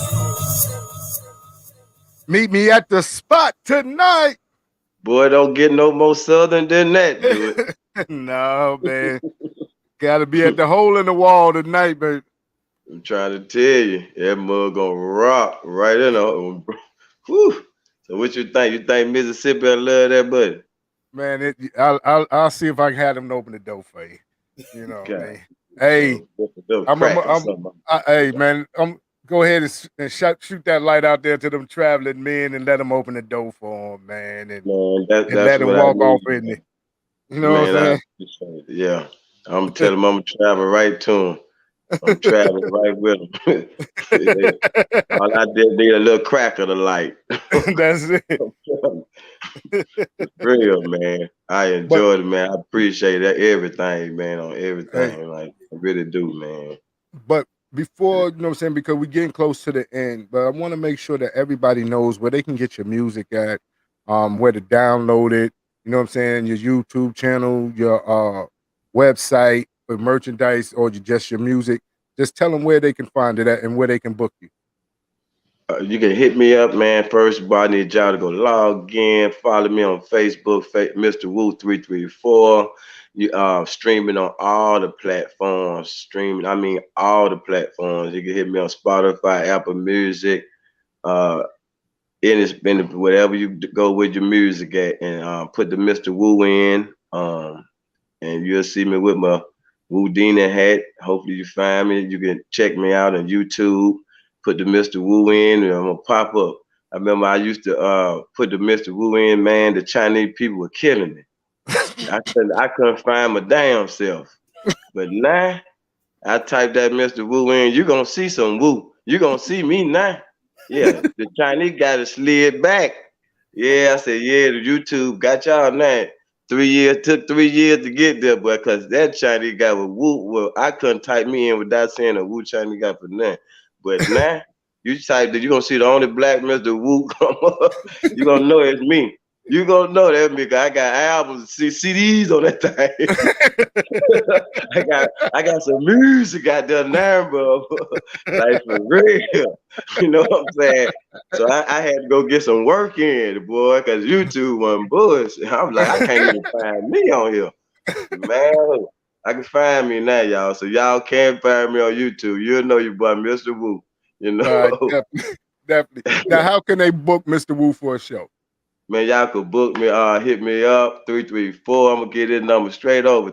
[SPEAKER 5] Meet me at the spot tonight.
[SPEAKER 6] Boy, don't get no more southern than that, do it.
[SPEAKER 5] No, man. Gotta be at the hole in the wall tonight, baby.
[SPEAKER 6] I'm trying to tell you, that mug gonna rock right in on. Whew. So what you think? You think Mississippi I love that, buddy?
[SPEAKER 5] Man, I'll see if I can have them to open the door for you. You know,
[SPEAKER 6] God.
[SPEAKER 5] man. Hey, hey, man. Go ahead and shoot that light out there to them traveling men and let them open the door for them, man, and
[SPEAKER 6] that's
[SPEAKER 5] let them
[SPEAKER 6] what
[SPEAKER 5] walk
[SPEAKER 6] I
[SPEAKER 5] off
[SPEAKER 6] need,
[SPEAKER 5] in
[SPEAKER 6] man.
[SPEAKER 5] it. You know what I'm saying?
[SPEAKER 6] Yeah, I'm telling them I'm traveling right to them. I'm traveling right with them. All I did need a little crack of the light.
[SPEAKER 5] That's it.
[SPEAKER 6] Real, man. I enjoyed it, man. I appreciate that everything, man, on everything.
[SPEAKER 5] Hey.
[SPEAKER 6] Like I really do, man.
[SPEAKER 5] But before, you know what I'm saying, because we're getting close to the end, but I want to make sure that everybody knows where they can get your music at, where to download it, you know what I'm saying, your YouTube channel, your website for merchandise, or just your music. Just tell them where they can find it at and where they can book you.
[SPEAKER 6] You can hit me up, man. First of all, I need y'all to go log in, follow me on Facebook, Mr. Woo334. You streaming on all the platforms. Streaming, I mean all the platforms. You can hit me on Spotify, Apple Music, in whatever you go with your music at, and put the Mr. Woo in, and you'll see me with my Woodina hat. Hopefully you find me. You can check me out on YouTube. Put the Mr. Woo in, and I'm gonna pop up. I remember I used to put the Mr. Woo in, man. The Chinese people were killing me. I couldn't find my damn self. But now I type that Mr. Woo in, you gonna see some Woo. You gonna see me now. Yeah, the Chinese got it slid back. Yeah, I said, yeah, the YouTube got y'all now. 3 years, took 3 years to get there, but because that Chinese guy was Woo, well, I couldn't type me in without saying a Woo Chinese guy for nothing. But now you type that, you're gonna see the only black Mr. Woo come up. You're gonna know it's me. You gonna know that me, cause I got albums, CDs on that thing. I got some music out there now, bro. Like for real. You know what I'm saying? So I had to go get some work in, boy, cause YouTube wasn't bullshit. I was like, I can't even find me on here. Man, I can find me now, y'all. So y'all can find me on YouTube. You'll know your boy Mr. Woo. You know.
[SPEAKER 5] Definitely. Now, how can they book Mr. Woo for a show?
[SPEAKER 6] Man, y'all could book me, hit me up, 334. I'm gonna get this number straight over,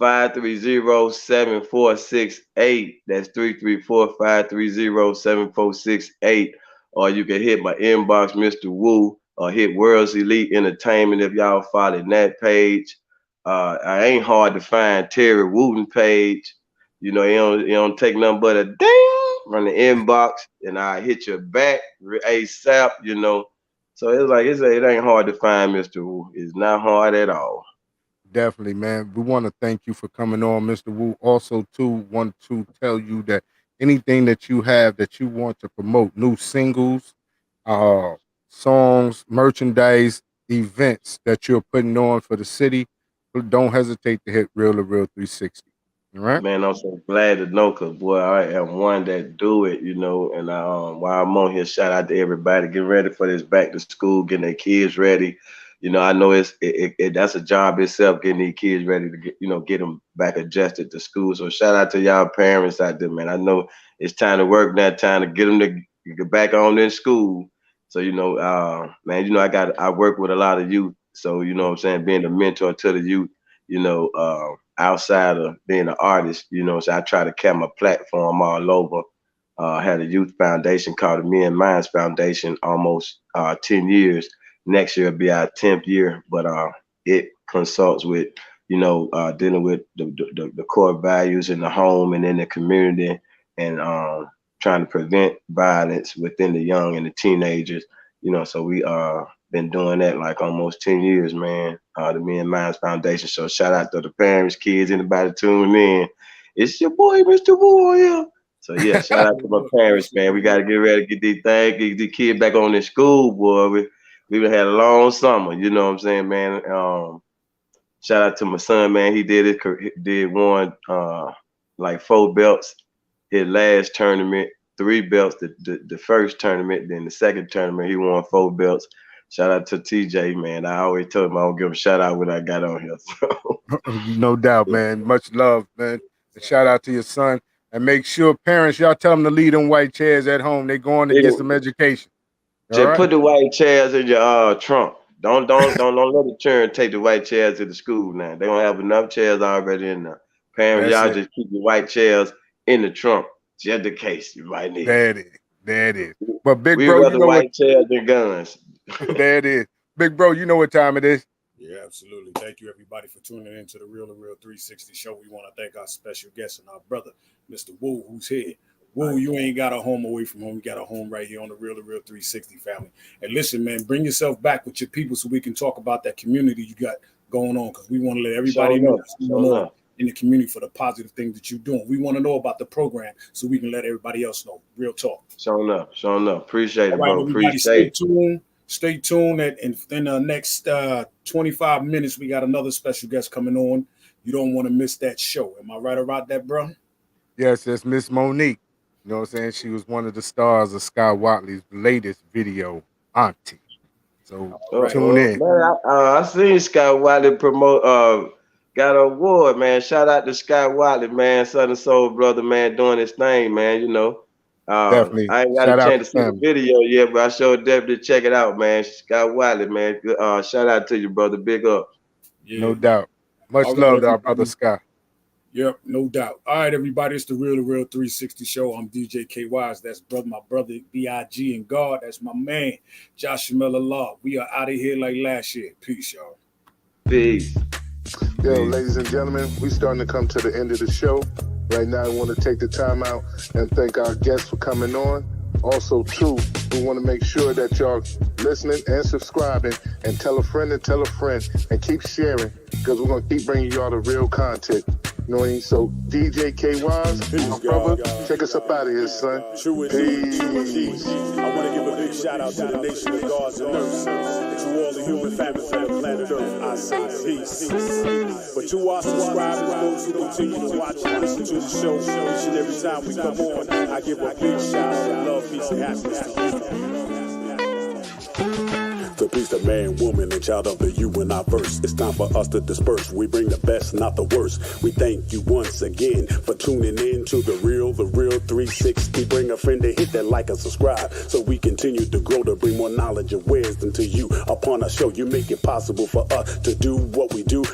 [SPEAKER 6] 334-530-7468. That's 334-530-7468. Or you can hit my inbox, Mr. Woo, or hit World's Elite Entertainment if y'all follow that page. I ain't hard to find. Terry Wooten page. You know, it don't take nothing but a ding from the inbox, and I hit your back ASAP. You know, so it's like it ain't hard to find, Mr. Wu. It's not hard at all.
[SPEAKER 5] Definitely, man. We want to thank you for coming on, Mr. Wu. Also, too, want to tell you that anything that you have that you want to promote, new singles, songs, merchandise, events that you're putting on for the city, don't hesitate to hit Real2reel360. All right?
[SPEAKER 6] Man, I'm so glad to know, cause boy, I am one that do it, you know. And while I'm on here, shout out to everybody getting ready for this back to school, getting their kids ready. You know, I know that's a job itself, getting these kids ready to get them back adjusted to school. So shout out to y'all parents out there, man. I know it's time to work now, time to get them to get back on in school. So man, I work with a lot of youth, so you know what I'm saying, being a mentor to the youth, you know, outside of being an artist, you know, so I try to carry my platform all over. Had a youth foundation called the Me and Minds Foundation, almost 10 years. Next year will be our 10th year, but it consults with, dealing with the core values in the home and in the community, and trying to prevent violence within the young and the teenagers. You know, so we been doing that like almost 10 years, man. The Me and Minds Foundation. So shout out to the parents, kids, anybody tuning in. It's your boy, Mr. Warrior. So yeah, shout out to my parents, man. We got to get ready to get these things, get the kids back on in school, boy. We've had a long summer, you know what I'm saying, man. Shout out to my son, man. He did won like 4 belts. His last tournament, 3 belts. The first tournament, then the second tournament, he won 4 belts. Shout out to TJ, man. I always told him I would give him a shout out when I got on here. So.
[SPEAKER 5] No doubt, man. Much love, man. And shout out to your son. And make sure parents, y'all tell them to leave them white chairs at home. They going to get some education.
[SPEAKER 6] Just put the white chairs in your trunk. Don't let the children take the white chairs to the school now. They don't have enough chairs already in there. Parents, y'all just keep the white chairs in the trunk, just in case you might need it.
[SPEAKER 5] There it is. But big
[SPEAKER 6] we
[SPEAKER 5] bro,
[SPEAKER 6] rather white chairs than guns.
[SPEAKER 5] There it is. Big bro, you know what time it is.
[SPEAKER 2] Yeah, absolutely. Thank you, everybody, for tuning in to the Real2reel360 show. We want to thank our special guest and our brother, Mr. Wu, who's here. Woo, you ain't got a home away from home. You got a home right here on the Real2reel360 family. And listen, man, bring yourself back with your people so we can talk about that community you got going on, because we want to let everybody know in the community for the positive things that you're doing. We want to know about the program so we can let everybody else know. Real talk.
[SPEAKER 6] Showing up. Appreciate it, bro.
[SPEAKER 2] Stay tuned. Stay tuned. In the next 25 minutes, we got another special guest coming on. You don't want to miss that show. Am I right about that, bro?
[SPEAKER 5] Yes, that's Miss Monique. You know what I'm saying? She was one of the stars of Sky Watley's latest video, Auntie. So tune in.
[SPEAKER 6] Man, I seen Sky Watley promote, got an award, man. Shout out to Sky Watley, man. Southern Soul brother, man, doing his thing, man. You know.
[SPEAKER 5] Definitely.
[SPEAKER 6] I ain't got a chance to see the video yet, but I sure definitely check it out, man. Sky Watley, man. Shout out to you, brother. Big up.
[SPEAKER 5] Yeah. No doubt. Much love to our brother Sky.
[SPEAKER 2] Yep, no doubt. All right, everybody, it's the Real2reel360 show. I'm DJ KYs. That's my brother B.I.G. and God. That's my man, Joshua Miller Law. We are out of here like last year. Peace, y'all.
[SPEAKER 6] Peace.
[SPEAKER 1] Yo, ladies and gentlemen, we starting to come to the end of the show. Right now, I want to take the time out and thank our guests for coming on. Also, too, we want to make sure that y'all listening and subscribing, and tell a friend and keep sharing, because we're going to keep bringing y'all the real content. You know what I mean? So, DJ KYs, my brother, check us up out of here, son.
[SPEAKER 2] True
[SPEAKER 1] Peace.
[SPEAKER 2] I want to give a big shout out to the nation of gods and nurses, and to all the human families on the planet Earth. I say peace. But to our subscribers, those who continue to watch and listen to the show each and every time we come on, I give a big shout out of love, peace, and happiness to you. The peace of man, woman, and child of the you and I verse. It's time for us to disperse. We bring the best, not the worst. We thank you once again for tuning in to the Real360. Bring a friend to hit that like and subscribe so we continue to grow, to bring more knowledge and wisdom to you. Upon our show, you make it possible for us to do what we do.